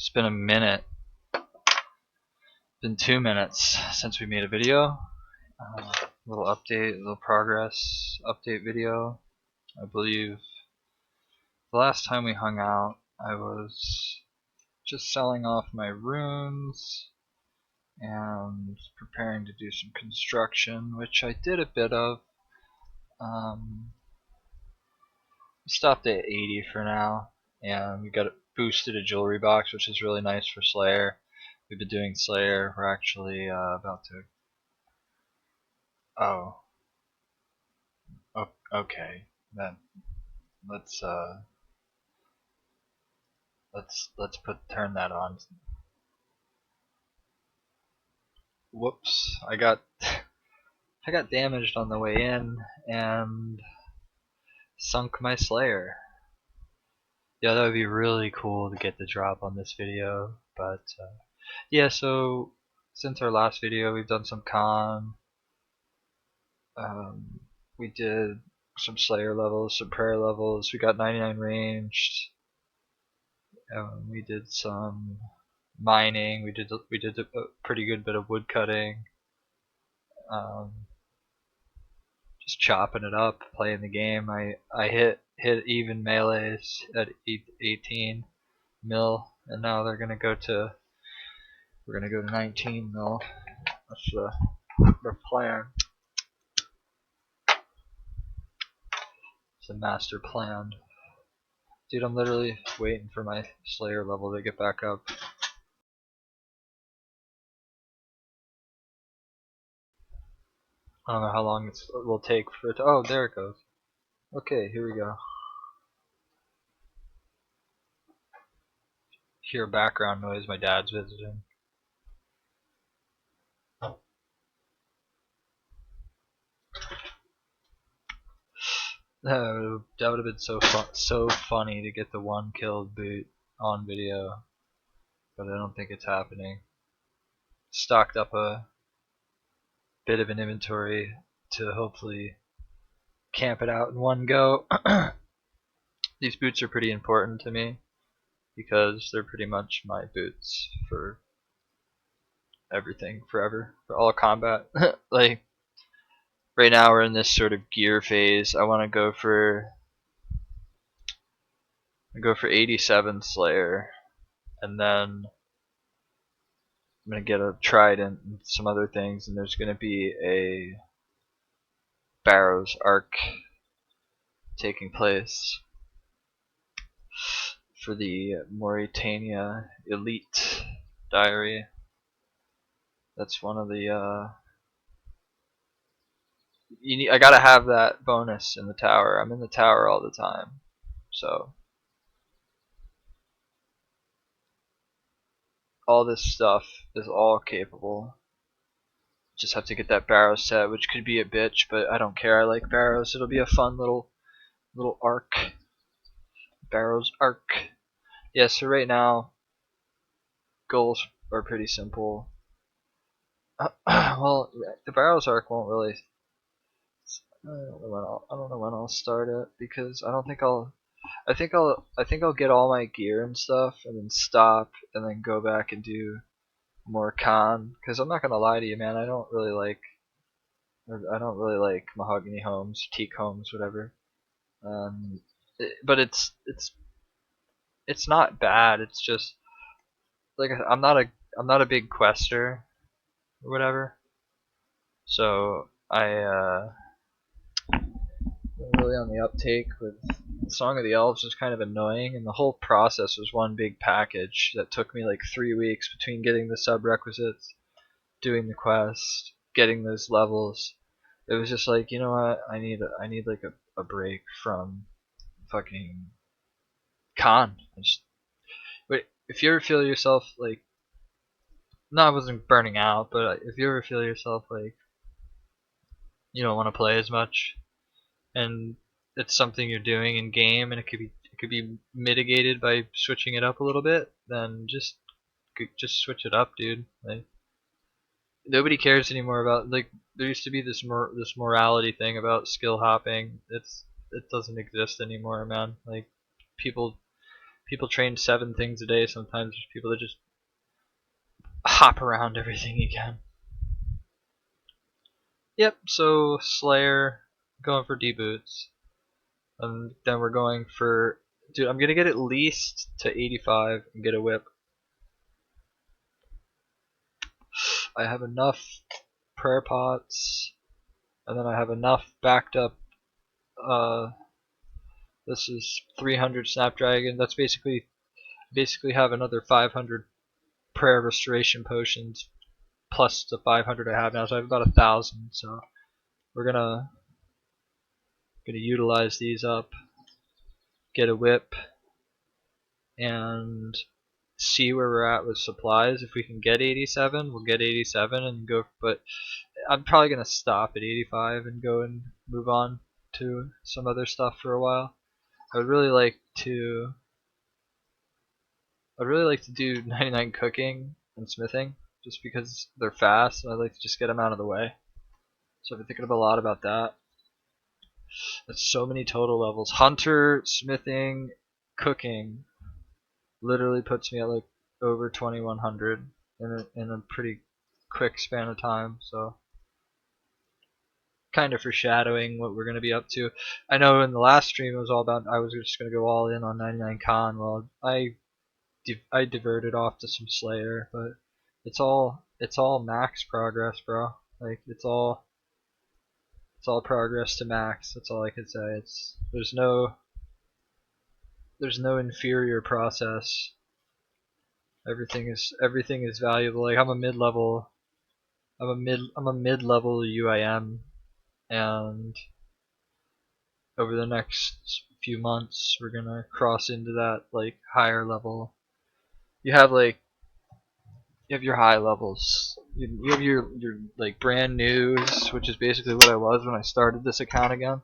It's been a minute. Been 2 minutes since we made a video. Little update, little progress update video. I believe the last time we hung out, I was just selling off my runes and preparing to do some construction, which I did a bit of. Stopped at 80 for now, and we got boosted a jewelry box, which is really nice for Slayer. We've been doing Slayer. We're actually about to. Oh. Okay. Then let's turn that on. Whoops! I got damaged on the way in and sunk my Slayer. Yeah, that would be really cool to get the drop on this video, but yeah. So since our last video, we've done some con. We did some Slayer levels, some prayer levels. We got 99 ranged. We did some mining. We did a pretty good bit of wood cutting. Just chopping it up, playing the game. I hit even melees at 18 mil, and now we're gonna go to 19 mil. That's the plan. It's a master plan. Dude, I'm literally waiting for my Slayer level to get back up. I don't know how long it will take for it to. Oh, there it goes. Okay, here we go. Hear background noise, my dad's visiting. That would have been so funny to get the one killed boot on video, but I don't think it's happening. Stocked up a bit of an inventory to hopefully camp it out in one go. These boots are pretty important to me because they're pretty much my boots for everything, forever, for all combat. Like right now we're in this sort of gear phase. I want to go for 87 Slayer, and then I'm gonna get a trident and some other things, and there's gonna be a Barrows arc taking place for the Mauritania Elite Diary. That's one of the I gotta have that bonus in the tower. I'm in the tower all the time, so all this stuff is all capable. Just have to get that Barrows set, which could be a bitch, but I don't care. I like Barrows. It'll be a fun little arc. Barrows arc. Yeah, so right now goals are pretty simple. Well, the Barrows arc won't really. I don't know when I'll start it, because I think I'll get all my gear and stuff and then stop and then go back and do more con, because I'm not gonna lie to you, man, I don't really like mahogany homes, teak homes, whatever. But it's not bad. It's just like I'm not a big quester or whatever, so I'm really on the uptake with Song of the Elves. Is kind of annoying, and the whole process was one big package that took me like 3 weeks between getting the sub requisites, doing the quest, getting those levels. It was just like, you know what, I need like a break from fucking con. Wait, if you ever feel yourself like, no, I wasn't burning out, but if you ever feel yourself like you don't want to play as much, and it's something you're doing in game, and it could be mitigated by switching it up a little bit, then just switch it up, dude. Like, nobody cares anymore about, like, there used to be this morality thing about skill hopping. It doesn't exist anymore, man. Like, people People train 7 things a day. Sometimes there's people that just hop around everything you can. Yep, so Slayer, going for D boots. And then we're going for, dude, I'm gonna get at least to 85 and get a whip. I have enough prayer pots, and then I have enough backed up. This is 300 Snapdragon. That's basically have another 500 prayer restoration potions plus the 500 I have now, so I have about 1,000. So we're gonna utilize these up, get a whip, and see where we're at with supplies. If we can get 87, we'll get 87 and go. But I'm probably gonna stop at 85 and go and move on to some other stuff for a while. I would really like to. I'd really like to do 99 cooking and smithing, just because they're fast, and I'd like to just get them out of the way. So I've been thinking a lot about that. That's so many total levels. Hunter, smithing, cooking literally puts me at like over 2100 in a pretty quick span of time. So kind of foreshadowing what we're going to be up to. I know in the last stream it was all about I was just going to go all in on 99 con. Well, I diverted off to some Slayer, but it's all max progress, bro. Like it's all progress to max. That's all I can say. There's no inferior process. Everything is valuable. Like I'm a mid level UIM, and over the next few months we're gonna cross into that like higher level. You have your high levels. You have your like brand news, which is basically what I was when I started this account again.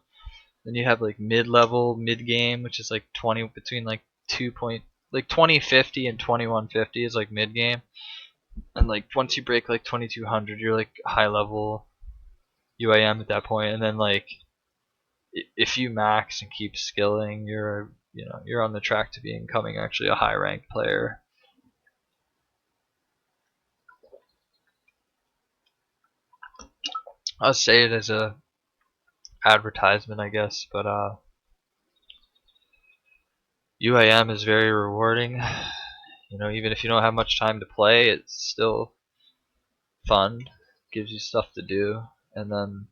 Then you have like mid-level, mid-game, which is like 20 between like 2050 and 2150 is like mid-game. And like once you break like 2200, you're like high-level UIM at that point. And then like if you max and keep skilling, you're on the track to becoming actually a high-ranked player. I'll say it as a advertisement, I guess, but UIM is very rewarding. Even if you don't have much time to play, it's still fun. Gives you stuff to do, and then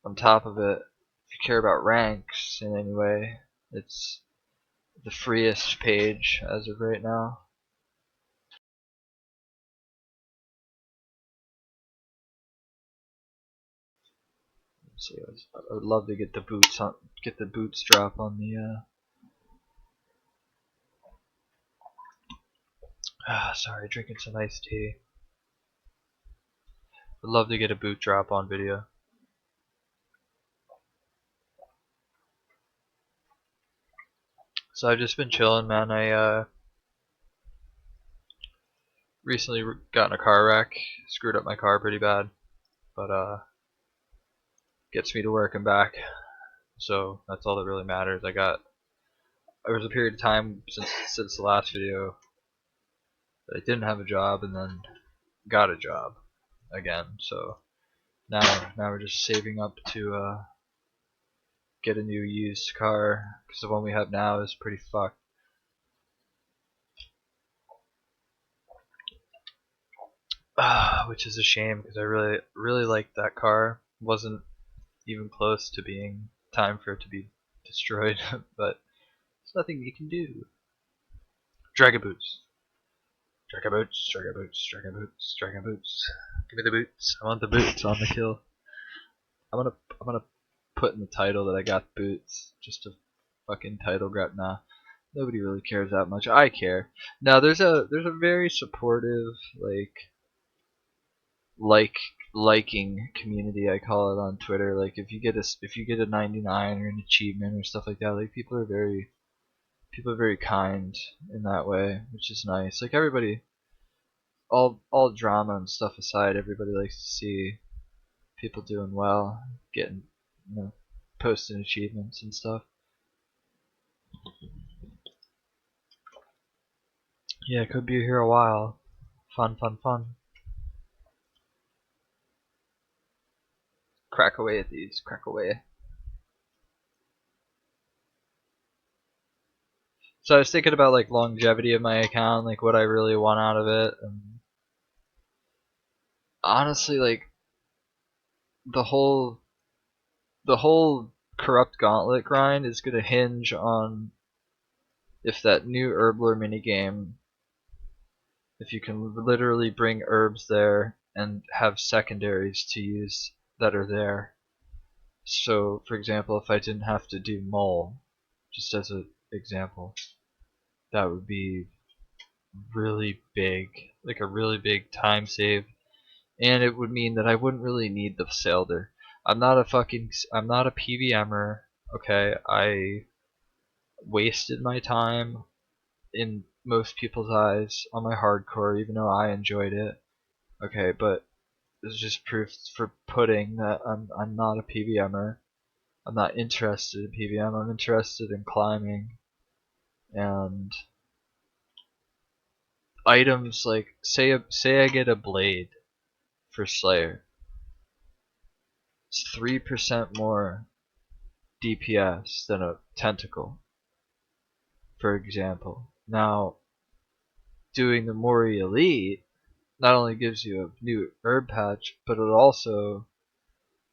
on top of it, if you care about ranks in any way, it's the freest page as of right now. Let's see, I would love to get the boots drop on the. Sorry, drinking some iced tea. I'd love to get a boot drop on video. So I've just been chilling, man. I recently got in a car wreck, screwed up my car pretty bad, but gets me to work and back. So that's all that really matters. There was a period of time since the last video that I didn't have a job, and then got a job again. So now we're just saving up to get a new used car, because the one we have now is pretty fucked. Which is a shame, because I really liked that car. Wasn't even close to being time for it to be destroyed, but there's nothing you can do. Dragon boots. Dragon boots, dragon boots, dragon boots, dragon boots. Give me the boots. I want the boots on the kill. I'm gonna put in the title that I got boots. Just a fucking title grab. Nah, nobody really cares that much. I care. Now there's a very supportive liking community, I call it, on Twitter. Like if you get a 99 or an achievement or stuff like that, like people are very kind in that way, which is nice. Like everybody, all drama and stuff aside, everybody likes to see people doing well, getting posting achievements and stuff. Yeah, could be here a while. Fun, fun, fun. Crack away at these, crack away. So I was thinking about like longevity of my account, like what I really want out of it, and honestly, like the whole corrupt gauntlet grind is gonna hinge on if that new Herbler minigame, if you can literally bring herbs there and have secondaries to use that are there. So, for example, if I didn't have to do mole, just as an example, that would be really big, like a really big time save, and it would mean that I wouldn't really need the Sailder. I'm not a PVMer, okay? I wasted my time in most people's eyes on my hardcore, even though I enjoyed it. Okay, but this is just proof for pudding that I'm not a PVMer. I'm not interested in PVM. I'm interested in climbing and items like say I get a blade for Slayer. It's 3% more DPS than a tentacle, for example. Now, doing the Mori Elite not only gives you a new herb patch, but it also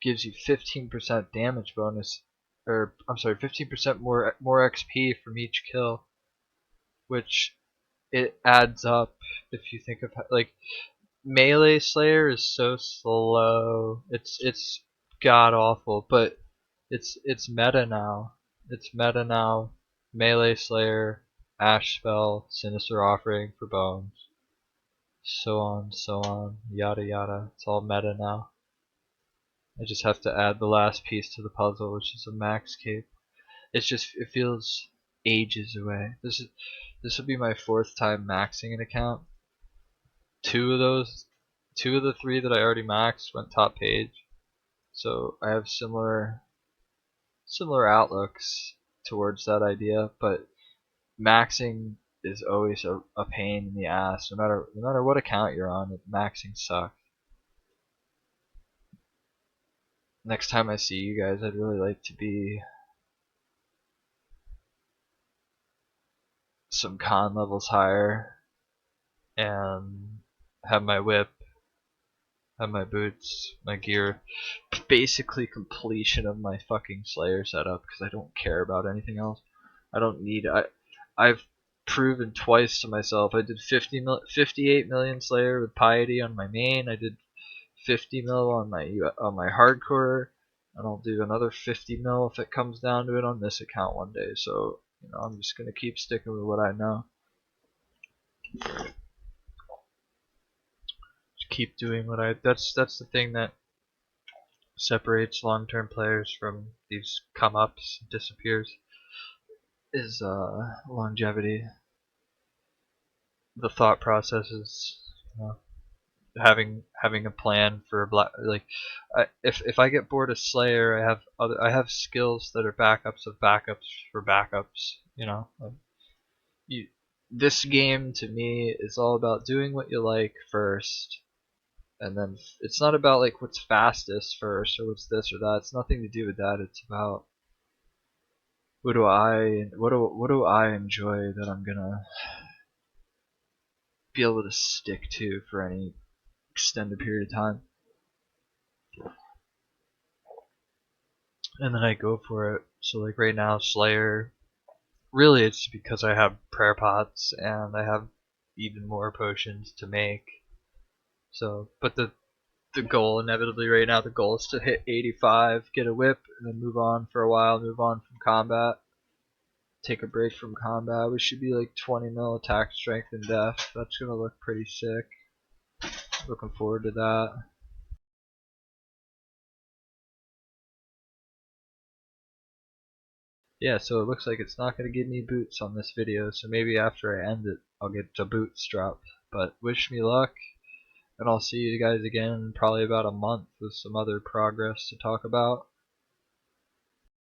gives you 15% damage bonus, or I'm sorry, 15% more XP from each kill, which it adds up if you think of like melee Slayer is so slow. It's god awful, but it's meta now. It's meta now. Melee Slayer, Ash Spell, Sinister Offering for Bones, so on, yada yada. It's all meta now. I just have to add the last piece to the puzzle, which is a max cape. It feels ages away. This will be my 4th time maxing an account. Two of the 3 that I already maxed went top page. So I have similar outlooks towards that idea, but maxing is always a pain in the ass. No matter what account you're on, maxing sucks. Next time I see you guys, I'd really like to be some con levels higher and have my whip, have my boots, my gear, basically completion of my fucking Slayer setup because I don't care about anything else. I don't need. I've proven twice to myself. I did 58 million Slayer with Piety on my main. I did 50 mil on my hardcore, and I'll do another 50 mil if it comes down to it on this account one day. So I'm just gonna keep sticking with what I know. Just keep doing what I. That's the thing that separates long-term players from these come-ups, disappears, is longevity. The thought process is having a plan for like if I get bored of Slayer, I have skills that are backups of backups for backups. Like this game to me is all about doing what you like first, and then it's not about like what's fastest first or what's this or that. It's nothing to do with that. It's about what do I enjoy that I'm gonna be able to stick to for any extended period of time, and then I go for it. So like right now, Slayer, really it's because I have prayer pots and I have even more potions to make. So, but the goal inevitably right now, the goal is to hit 85, get a whip, and then move on for a while, move on from combat, take a break from combat. We should be like 20 mil attack strength and def. That's gonna look pretty sick. Looking forward to that. Yeah, so it looks like it's not going to give me boots on this video, so maybe after I end it, I'll get the boots dropped. But wish me luck, and I'll see you guys again in probably about a month with some other progress to talk about.